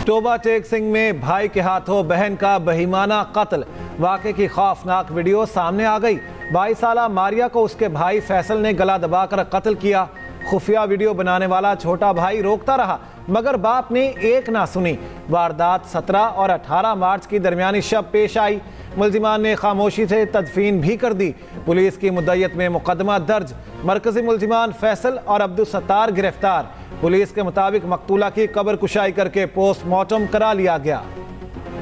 Toba take Singh में भाई के हाथों बहन का बहिमाना कत्ल। वाक़े की खौफनाक वीडियो सामने आ गई। 22 साला मारिया को उसके भाई फैसल ने गला दबाकर कत्ल किया। खुफिया वीडियो बनाने वाला छोटा भाई रोकता रहा मगर बाप ने एक ना सुनी। वारदात 17 और 18 मार्च की दरमियानी शब पेश आई। मुल्जिमान ने खामोशी से तदफीन भी कर दी। पुलिस की मुद्दत में मुकदमा दर्ज। मरकजी मुल्जिमान फैसल और अब्दुल सत्तार गिरफ्तार। पुलिस के मुताबिक मकतूला की कब्र कुशाई करके पोस्टमार्टम करा लिया गया।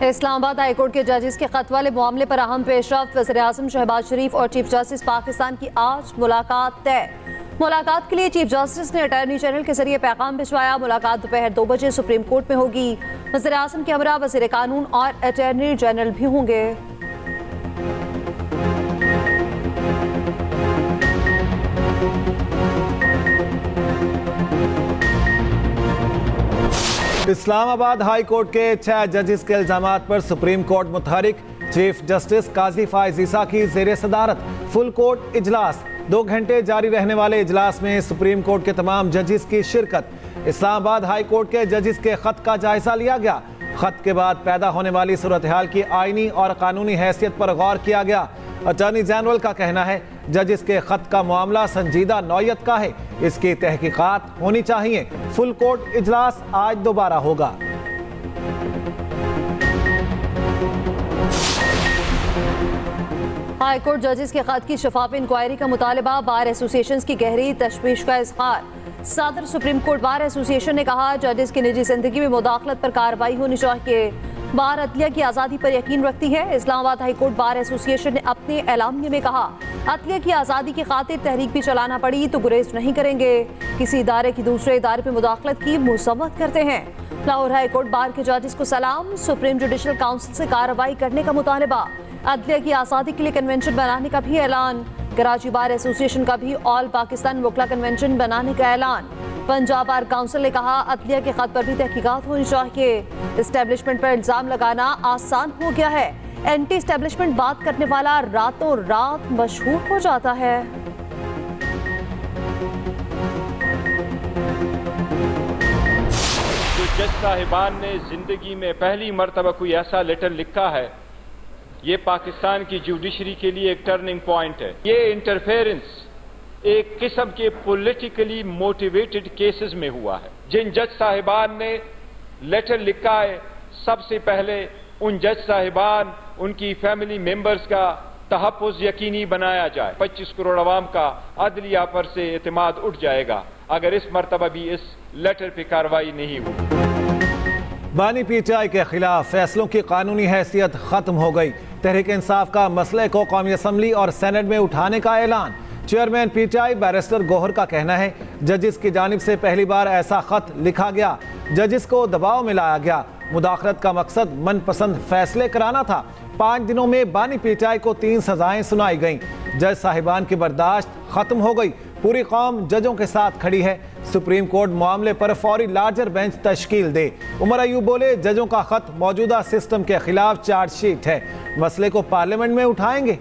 इस्लामाबाद हाईकोर्ट के जजेस के खत वाले मामले पर अहम पेशरफ्त। वज़ीर-ए-आज़म शहबाज शरीफ और चीफ जस्टिस पाकिस्तान की आज मुलाकात तय। मुलाकात के लिए चीफ जस्टिस ने अटॉर्नी जनरल के जरिए पैगाम भिजवाया। मुलाकात दोपहर 2 बजे सुप्रीम कोर्ट में होगी। वज़ीर-ए-आज़म के हमरा वज़ीर कानून और अटॉर्नी जनरल भी होंगे। इस्लामाबाद हाई कोर्ट के 6 जजेस के इल्जामात पर सुप्रीम कोर्ट मुतहरिक। चीफ जस्टिस काजी फायज ईसा की ज़ेर सदारत फुल कोर्ट इजलास। 2 घंटे जारी रहने वाले इजलास में सुप्रीम कोर्ट के तमाम जजेस की शिरकत। इस्लामाबाद हाई कोर्ट के जजेस के खत का जायजा लिया गया। खत के बाद पैदा होने वाली सूरत हाल की आईनी और कानूनी हैसियत पर गौर किया गया। अटॉर्नी जनरल का कहना है जजेस के खत का मामला संजीदा नौयत का है, इसकी तहकीकात होनी चाहिए। फुल कोर्ट इजलास आज दोबारा होगा। हाई कोर्ट जजेस के खत की शफाफ इंक्वायरी का मुतालबा। बार एसोसिएशन की गहरी तशवीश का इजहार। सदर सुप्रीम कोर्ट बार एसोसिएशन ने कहा जजेस की निजी जिंदगी में मुदाखलत पर कार्रवाई होनी चाहिए। बार अदलिया की आज़ादी पर यकीन रखती है। Islamabad high court bar association ने अपने एलामिये में कहा अदलिया की आज़ादी की खातिर तहरीक भी चलाना पड़ी तो गुरेज नहीं करेंगे। किसी इदारे की दूसरे इदारे पर मुदाखलत की मुसम्मत करते हैं। लाहौर हाई कोर्ट बार के जजेस को सलाम। सुप्रीम जुडिशल काउंसिल से कार्रवाई करने का मुतालबा। अदलिया की आज़ादी के लिए कन्वेंशन बनाने का भी ऐलान। कराची बार एसोसिएशन का भी ऑल पाकिस्तान वकला कन्वेंशन बनाने का ऐलान। पंजाब बार काउंसिल ने कहा अदलिया के खत पर भी तहकीकात होनी चाहिए। एस्टेब्लिशमेंट पर इल्जाम लगाना आसान हो गया है। एंटी एस्टेब्लिशमेंट बात करने वाला रातों रात मशहूर हो जाता है। जो जज साहिबान ने जिंदगी में पहली मर्तबा कोई ऐसा लेटर लिखा है, ये पाकिस्तान की जुडिशरी के लिए एक टर्निंग पॉइंट है। ये इंटरफेरेंस एक किस्म के पॉलिटिकली मोटिवेटेड केसेस में हुआ है। जिन जज साहिबान ने लेटर लिखा है, सबसे पहले उन जज साहिबान उनकी फैमिली मेंबर्स का तहफ़्फ़ुज़ यकीनी बनाया जाए। 25 करोड़ अवाम का अदलिया पर से एतमाद उठ जाएगा अगर इस मरतबा भी इस लेटर पर कार्रवाई नहीं हुई। बानी पीटीआई के खिलाफ फैसलों की कानूनी हैसियत खत्म हो गई। तहरीक इंसाफ का मसले को कौमी असम्बली और सेनेट में उठाने का ऐलान। चेयरमैन पीटीआई बैरिस्टर गोहर का कहना है जजेस की जानिब से पहली बार ऐसा खत लिखा गया। जजेस को दबाव में लाया गया। मुदाखलत का मकसद मनपसंद फैसले कराना था। 5 दिनों में बानी पीटीआई को 3 सजाएं सुनाई गईं। जज साहिबान की बर्दाश्त खत्म हो गई। पूरी कौम जजों के साथ खड़ी है। सुप्रीम कोर्ट मामले पर फौरी लार्जर बेंच तश्कील दे। उमर अयूब बोले जजों का खत मौजूदा सिस्टम के खिलाफ चार्जशीट है। मसले को पार्लियामेंट में उठाएंगे।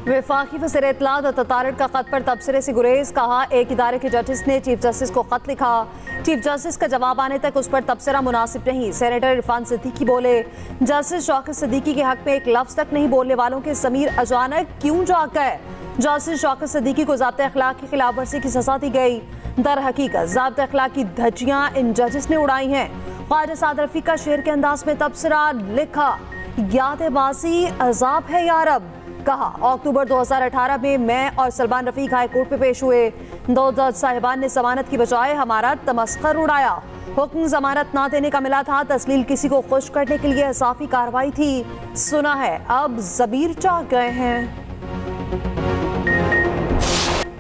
वफाकी वज़ीर इत्तलात ततारड़ का खत पर तबसरे से गुरेज। कहा एक इदारे के जजेस ने चीफ जस्टिस को खत लिखा, चीफ जस्टिस का जवाब आने तक उस पर तबसरा मुनासिब नहीं। सेनेटर इरफान सिद्दीकी बोले जस्टिस शौकत सिद्दीकी के हक में एक लफ्ज तक नहीं बोलने वालों के ज़मीर अचानक क्यों जाग गए। जस्टिस शौकत सिद्दीकी को ज़ाब्ते अखलाक की खिलाफ वर्जी की सजा दी गई। दर हकीकत ज़ाब्ते अखलाक की धज्जियां इन जजेस ने उड़ाई हैं। ख्वाजा साद रफीक का शेर के अंदाज में तबसरा लिखा याद बासी अजाब है यारब। कहा अक्टूबर 2018 में मैं और सलमान रफीक हाई कोर्ट में पेश हुए। 2 जज साहिबान ने जमानत की बजाय हमारा तमस्खर उड़ाया। हुक्म जमानत ना देने का मिला था, तस्लील किसी को खुश करने के लिए इंसाफी कार्रवाई थी। सुना है अब ज़मीर जाग गए हैं।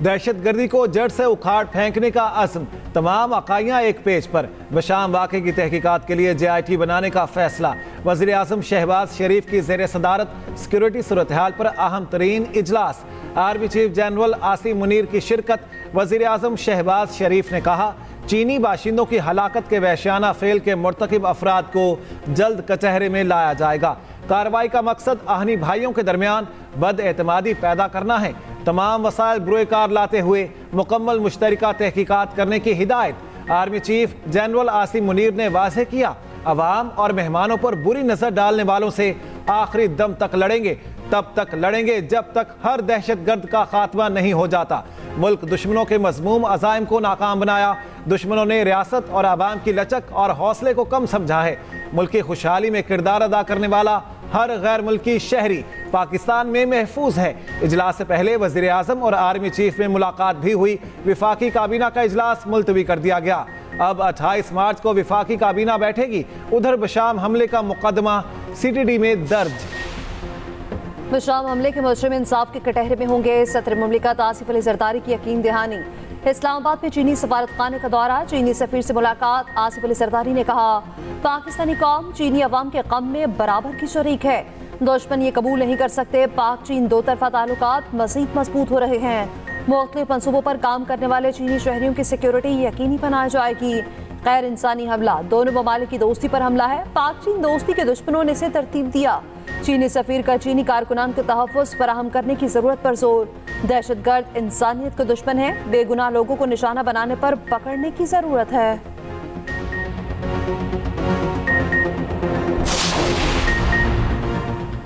दहशतगर्दी को जड़ से उखाड़ फेंकने का अज़्म। तमाम अकाइयाँ एक पेज पर। बशाम वाक़े की तहकीकात के लिए JIT बनाने का फैसला। वज़ीर-ए-आज़म शहबाज शरीफ की ज़ेर सदारत सिक्योरिटी सूरत हाल पर अहम तरीन इजलास। Army chief general Asim Munir की शिरकत। वज़ीर-ए-आज़म शहबाज शरीफ ने कहा चीनी बाशिंदों की हलाकत के वहशियाना फेल के मुर्तकिब अफराद को जल्द कचहरे में लाया जाएगा। कार्रवाई का मकसद आहनी भाइयों के दरमियान बदएतमादी पैदा करना है। तमाम वसाइल बुरे कार लाते हुए मुकम्मल मुश्तरका तहकीकात करने की हिदायत। Army chief general Asim Munir ने वाज़ेह किया, अवाम और मेहमानों पर बुरी नजर डालने वालों से आखिरी दम तक लड़ेंगे, तब तक लड़ेंगे जब तक हर दहशतगर्द का खात्मा नहीं हो जाता। मुल्क दुश्मनों के मजमूम अज़ाइम को नाकाम बनाया। दुश्मनों ने रियासत और आवाम की लचक और हौसले को कम समझा है। मुल्क की खुशहाली में किरदार अदा करने वाला हर गैर मुल्की शहरी पाकिस्तान में महफूज है। इजलास से पहले वज़ीर आज़म और आर्मी चीफ में मुलाकात भी हुई। विफाकी काबीना का इजलास मुलतवी कर दिया गया। अब 28 मार्च को विफाकी काबीना बैठेगी। उधर बशाम हमले का मुकदमा CTD में दर्ज। बशाम हमले के मुजरिम इंसाफ के कटहरे में होंगे। सदर मुमलिकत आसिफ अली जरदारी की यकीन दहानी। इस्लामाबाद में चीनी सफारत खाने का दौरा, चीनी सफीर से मुलाकात। आसिफ अली जरदारी ने कहा, पाकिस्तानी कौम चीनी अवाम के गम में बराबर की शरीक है। दुश्मन ये कबूल नहीं कर सकते। पाक चीन दो तरफा ताल्लुकात मजीद मजबूत हो रहे हैं। मुख्तलिफ मंसूबों पर काम करने वाले चीनी शहरियों की सिक्योरिटी यकीनी बनाई जाएगी। गैर इंसानी हमला, दोनों ममालिक की दोस्ती पर हमला है। पाक चीन दोस्ती के दुश्मनों ने इसे तरतीब दिया। चीनी सफीर का चीनी कारकुनान को तहफ़्फ़ुज़ फराहम करने की जरूरत पर जोर। दहशतगर्द इंसानियत के दुश्मन है। बेगुनाह लोगों को निशाना बनाने पर पकड़ने की जरूरत है।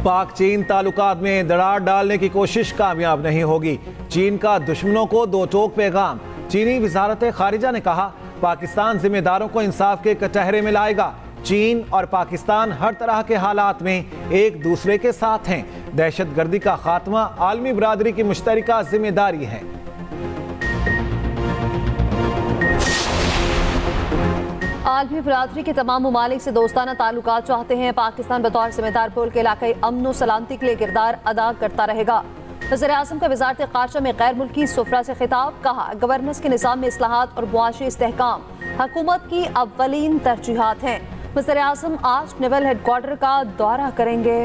पाक चीन ताल्लुकात में दरार डालने की कोशिश कामयाब नहीं होगी। चीन का दुश्मनों को दो टोक पैगाम। चीनी वजारत खारिजा ने कहा, पाकिस्तान जिम्मेदारों को इंसाफ के कटहरे में लाएगा। चीन और पाकिस्तान हर तरह के हालात में एक दूसरे के साथ हैं। दहशतगर्दी का खात्मा आलमी बरादरी की मुश्तरका जिम्मेदारी है। आलमी बरादरी के तमाम ममालिक से दोस्ताना ताल्लुकात चाहते हैं। पाकिस्तान बतौर जिम्मेदार पुल के इलाके अमन व सलामती के लिए किरदार अदा करता रहेगा। वज़ीर आज़म का वज़ारत ख़ारिजा में गैर मुल्की सुफरा से खिताब। कहा, गवर्नेंस के निज़ाम में इस्लाहात और मुआशी इस्तेहकाम हुकूमत की अव्वलीन तरजीहात हैं। वज़ीर आज़म आज नेवल हेडक्वार्टर का दौरा करेंगे।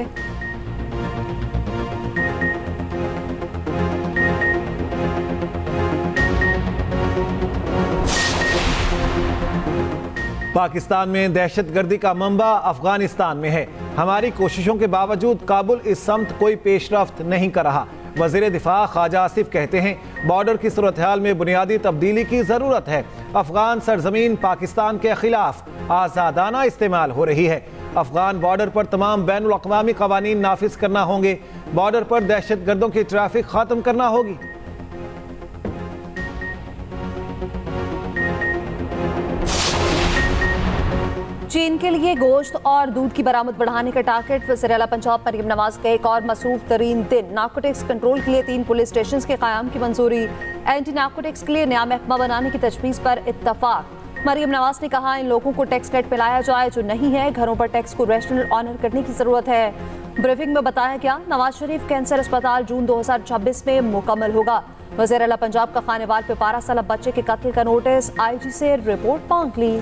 पाकिस्तान में दहशतगर्दी का मंबा अफगानिस्तान में है। हमारी कोशिशों के बावजूद काबुल इस समत कोई पेशरफ्त नहीं कर रहा। वज़ीर दिफा ख्वाजा आसिफ कहते हैं, बॉर्डर की सूरत हाल में बुनियादी तब्दीली की ज़रूरत है। अफगान सरजमीन पाकिस्तान के खिलाफ आज़ादाना इस्तेमाल हो रही है। अफगान बॉर्डर पर तमाम बैनुल अक़वामी क़वानीन नाफिज करना होंगे। बॉर्डर पर दहशतगर्दों की ट्रैफिक ख़त्म करना होगी। चीन के लिए गोश्त और दूध की बरामद बढ़ाने का टारगेट। वज़ीर आला पंजाब मरियम नवाज का एक और मसरूफ तरीन दिन। नारकोटिक्स कंट्रोल के लिए 3 पुलिस स्टेशन के क़याम की मंजूरी। एंटी नारकोटिक्स के लिए नया महकमा बनाने की तजवीज़ पर इत्तफाक। मरियम नवाज ने कहा, इन लोगों को टैक्स नेट पिलाया जाए जो नहीं है। घरों पर टैक्स को रैशनल ऑनर करने की ज़रूरत है। ब्रीफिंग में बताया गया, नवाज शरीफ कैंसर अस्पताल जून 2026 में मुकम्मल होगा। वज़ीर आला पंजाब का खानेवाल पे 12 साल बच्चे के कत्ल का नोटिस। IG से रिपोर्ट मांग ली।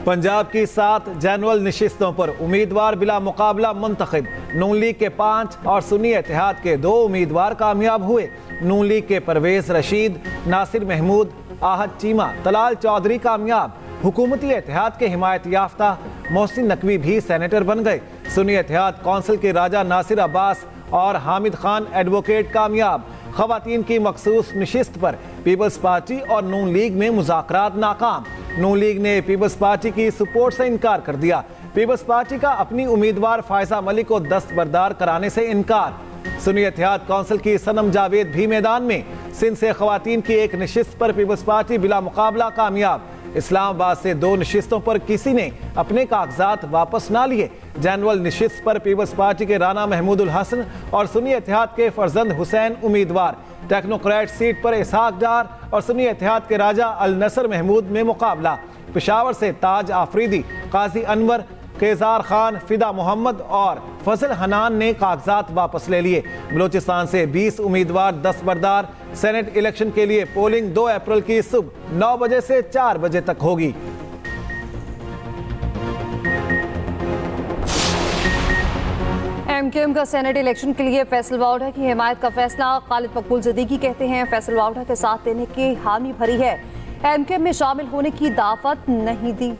पंजाब की 7 जनरल नशिस्तों पर उम्मीदवार बिला मुकाबला मुंतखब। नून लीग के 5 और सुन्नी इत्तेहाद के 2 उम्मीदवार कामयाब हुए। नून लीग के परवेज रशीद, नासिर महमूद, आहद चीमा, तलाल चौधरी कामयाब। हुकूमती इत्तेहाद के हिमायत याफ्ता मोहसिन नकवी भी सेनेटर बन गए। सुन्नी इत्तेहाद कौंसिल के राजा नासिर अब्बास और हामिद खान एडवोकेट कामयाब। खवातीन की मखसूस नशिस्त पर पीपल्स पार्टी और नून लीग में मुज़ाकरात नाकाम। नून लीग ने पीपल्स पार्टी की सपोर्ट से इनकार कर दिया। पीपल्स पार्टी का अपनी उम्मीदवार फायजा मलिक को दस्तबरदार कराने से इनकार। सुन्नी इत्तेहाद कौंसिल की सनम जावेद भी मैदान में। सिंध से खवातीन की एक नशिस्त पर पीपल्स पार्टी बिला मुकाबला कामयाब। इस्लामाबाद से 2 नशिस्तों पर किसी ने अपने कागजात वापस ना लिए। जनरल नशिस्त पर पीपल्स पार्टी के राना महमूदुल हसन और सुन्नी इत्तेहाद के फरजंद हुसैन उम्मीदवार। टेक्नोक्रेट सीट पर इसहाक डार और सुन्नी इत्तेहाद के राजा अल नसर महमूद में मुकाबला। पेशावर से ताज आफरीदी, काजी अनवर, केजार खान, फिदा मोहम्मद और फजल हनान ने कागजात वापस ले लिए। बलोचिस्तान से 20 उम्मीदवार दस्तबरदार। सेनेट इलेक्शन के लिए पोलिंग 2 अप्रैल की सुबह 9 बजे से 4 बजे तक होगी। MQM का सेनेट इलेक्शन के लिए फैसल वाउडा की हिमायत का फैसला। खालिद मकबूल ज़िद्दीकी कहते हैं, फैसल वाउडा के साथ देने की हामी भरी है। MQM में शामिल होने की दावत नहीं दी।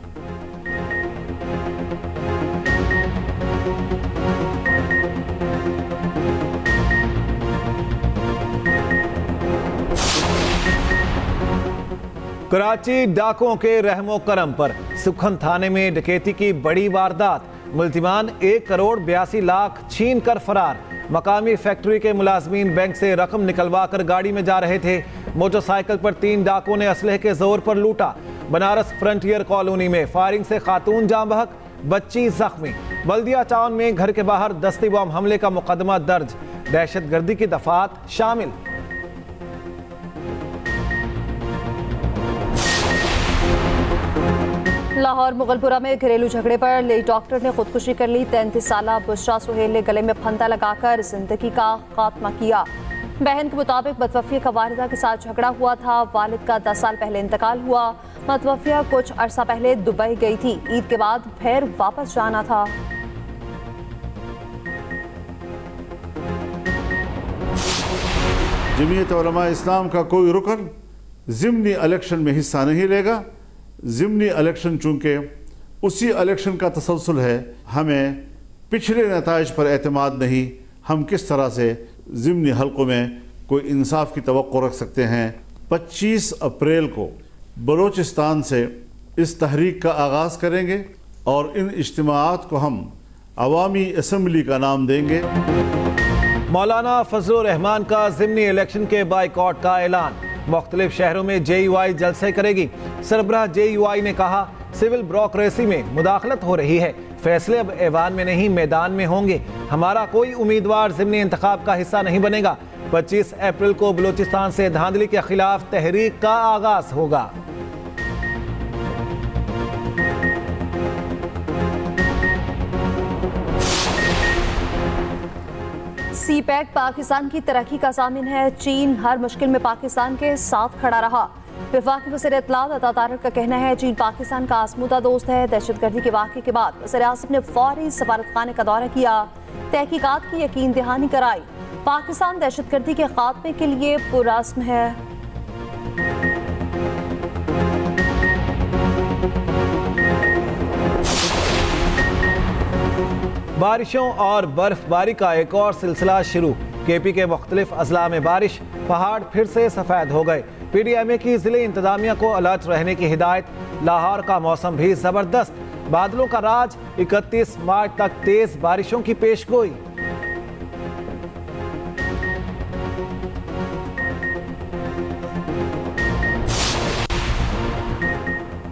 कराची डाकुओं के रहमो करम पर सुखन थाने में डकैती की बड़ी वारदात। मुल्जिमान 1,82,00,000 छीन कर फरार। मकामी फैक्ट्री के मुलाजमीन बैंक से रकम निकलवा कर गाड़ी में जा रहे थे। मोटरसाइकिल पर 3 डाकुओं ने असलहे के जोर पर लूटा। बनारस फ्रंटियर कॉलोनी में फायरिंग से खातून जाँ बहक, बच्ची जख्मी। बल्दिया टाउन में घर के बाहर दस्ती बम हमले का मुकदमा दर्ज। दहशतगर्दी की दफात शामिल। लाहौर मुगलपुरा में घरेलू झगड़े पर लेडी डॉक्टर ने खुदकुशी कर ली। 33 साला बुशरा सुहेल ने गले में फंदा लगाकर जिंदगी का खात्मा किया। बहन के मुताबिक मतवफिया का वालिदा के साथ झगड़ा हुआ था। वालिद का 10 साल पहले इंतकाल हुआ। मतवफिया कुछ अरसा पहले दुबई गई थी। ईद के बाद फिर वापस जाना था। जमीयत उलमा इस्लाम का कोई रुकन ज़िमनी इलेक्शन में हिस्सा नहीं लेगा। ज़िमनी इलेक्शन चूँकि उसी इलेक्शन का तसलसल है, हमें पिछले नताइज पर एतमाद नहीं। हम किस तरह से ज़िमनी हल्कों में कोई इंसाफ की तवक्को रख सकते हैं। 25 अप्रैल को बलोचिस्तान से इस तहरीक का आगाज़ करेंगे और इन इज्तिमाआत को हम अवामी असम्बली का नाम देंगे। मौलाना फजलुर रहमान का ज़िमनी इलेक्शन के बाइकॉट का ऐलान। मुख्तलिफ शहरों में JUI जलसे करेगी। सरबराह JUI ने कहा, सिविल ब्यूरोक्रेसी में मुदाखलत हो रही है। फैसले अब ऐवान में नहीं, मैदान में होंगे। हमारा कोई उम्मीदवार ज़िमनी इंतखाब का हिस्सा नहीं बनेगा। 25 अप्रैल को बलूचिस्तान से धांधली के खिलाफ तहरीक का आगाज होगा। CPEC पाकिस्तान की तरक्की का ज़ामिन है। चीन हर मुश्किल में पाकिस्तान के साथ खड़ा रहा। वफाकी वज़ीर इत्तलात अता तारिक का कहना है, चीन पाकिस्तान का आज़मूदा दोस्त है। दहशतगर्दी के वाक़े के बाद वज़ीर आसिफ ने फौरी सफारतखाने का दौरा किया, तहकीकात की यकीन दहानी कराई। पाकिस्तान दहशतगर्दी के खात्मे के लिए पुरअज़्म है। बारिशों और बर्फबारी का एक और सिलसिला शुरू। KP के मुख्तलिफ अजला में बारिश, पहाड़ फिर से सफ़ेद हो गए। PDMA की ज़िले इंतजामिया को अलर्ट रहने की हिदायत। लाहौर का मौसम भी ज़बरदस्त, बादलों का राज। 31 मार्च तक तेज बारिशों की पेशगोई।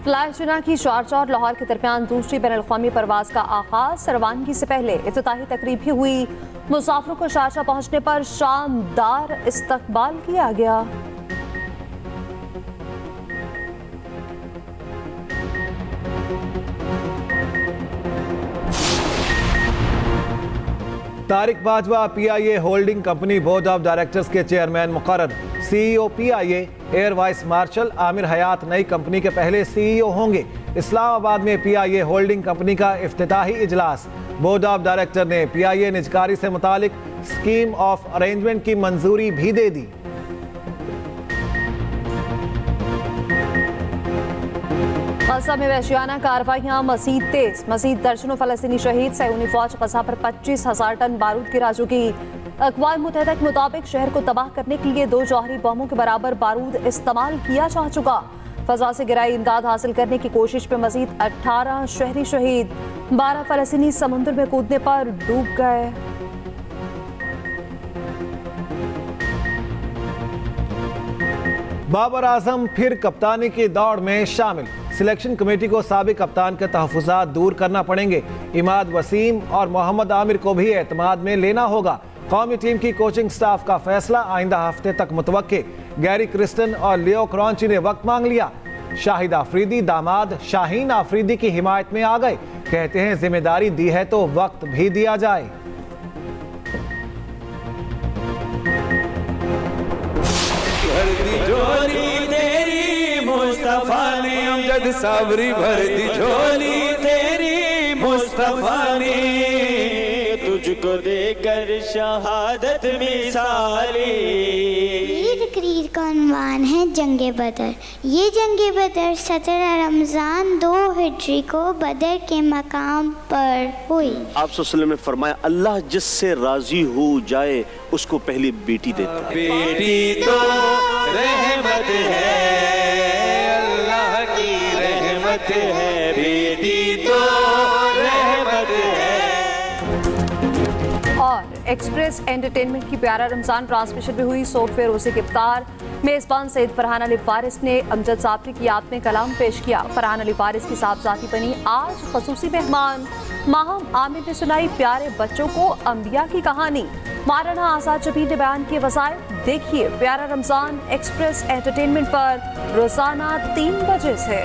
फ्लाई चुना की शारजाह और लाहौर के दरमियान दूसरी बैनुल-अक़वामी परवाज का आगाज। रवानगी से पहले इफ्तिताही तकरीब भी हुई। मुसाफिरों को शारजाह पहुंचने पर शानदार इस्तकबाल किया गया। Tariq Bajwa PIA holding company board of directors के चेयरमैन मुकर्रर। CEO PIA air vice marshal Aamir Hayat नई कंपनी के पहले CEO होंगे। इस्लामाबाद में PIA होल्डिंग कंपनी का इफ्तिताही इजलास। बोर्ड ऑफ डायरेक्टर ने PIA निजकारी से मुतालिक स्कीम ऑफ अरेंजमेंट की मंजूरी भी दे दी। गज़ा में वहशियाना कार्रवाइयाँ मज़ीद तेज। मज़ीद दर्जनों फ़लस्तीनी शहीद। सहूनी फ़ौज गज़ा पर 25,000 टन बारूद गिरा चुकी। अक़वाम मुत्तहिदा के मुताबिक शहर को तबाह करने के लिए 2 जौहरी बमों के बराबर बारूद इस्तेमाल किया जा चुका। फ़ज़ा से गिराई इमदाद हासिल करने की कोशिश में मज़ीद 18 शहरी शहीद। 12 फ़लस्तीनी समुद्र में कूदने पर डूब गए। बाबर आजम फिर कप्तानी की दौड़ में शामिल। सिलेक्शन कमेटी को साबिक कप्तान के तहफ़्फ़ुज़ात दूर करना पड़ेंगे। इमाद वसीम और मोहम्मद आमिर को भी एतमाद में लेना होगा। कौमी टीम की कोचिंग स्टाफ का फैसला आइंदा हफ्ते तक मुतवक्के। गैरी क्रिस्टन और लियो क्रॉन्ची ने वक्त मांग लिया। शाहिद आफरीदी दामाद शाहीन आफरीदी की हिमायत में आ गए। कहते हैं जिम्मेदारी दी है तो वक्त भी दिया जाए। मुस्तफा ने अमजद साबरी भर दी झोली तेरी। मुस्तफा ने तुझको देकर शहादत मिसाली। ईद तकरीर का उन्वान है जंगे बदर। ये जंगे बदर 17 रमज़ान 2 हिजरी को बदर के मकाम पर हुई। आप सल्लल्लाहु अलैहि वसल्लम ने फरमाया, अल्लाह जिससे राजी हो जाए उसको पहली बेटी देता है। बेटी तो रहमत है और एक्सप्रेस एंटरटेनमेंट की प्यारा रमजान ट्रांसमिशन में हुई सोट फेरोज़ी की इफ्तार। मेज़बान सैयद फरहान अली फारिस ने अमजद साबरी की याद में कलाम पेश किया। फरहान अली फारिस की साहबजादी बनी आज खसूसी मेहमान। माहम आमिर ने सुनाई प्यारे बच्चों को अंबिया की कहानी। मौलाना आज़ाद जबीर ने बयान किए वसाइल। देखिए प्यारा रमजान एक्सप्रेस एंटरटेनमेंट पर रोजाना 3 बजे से।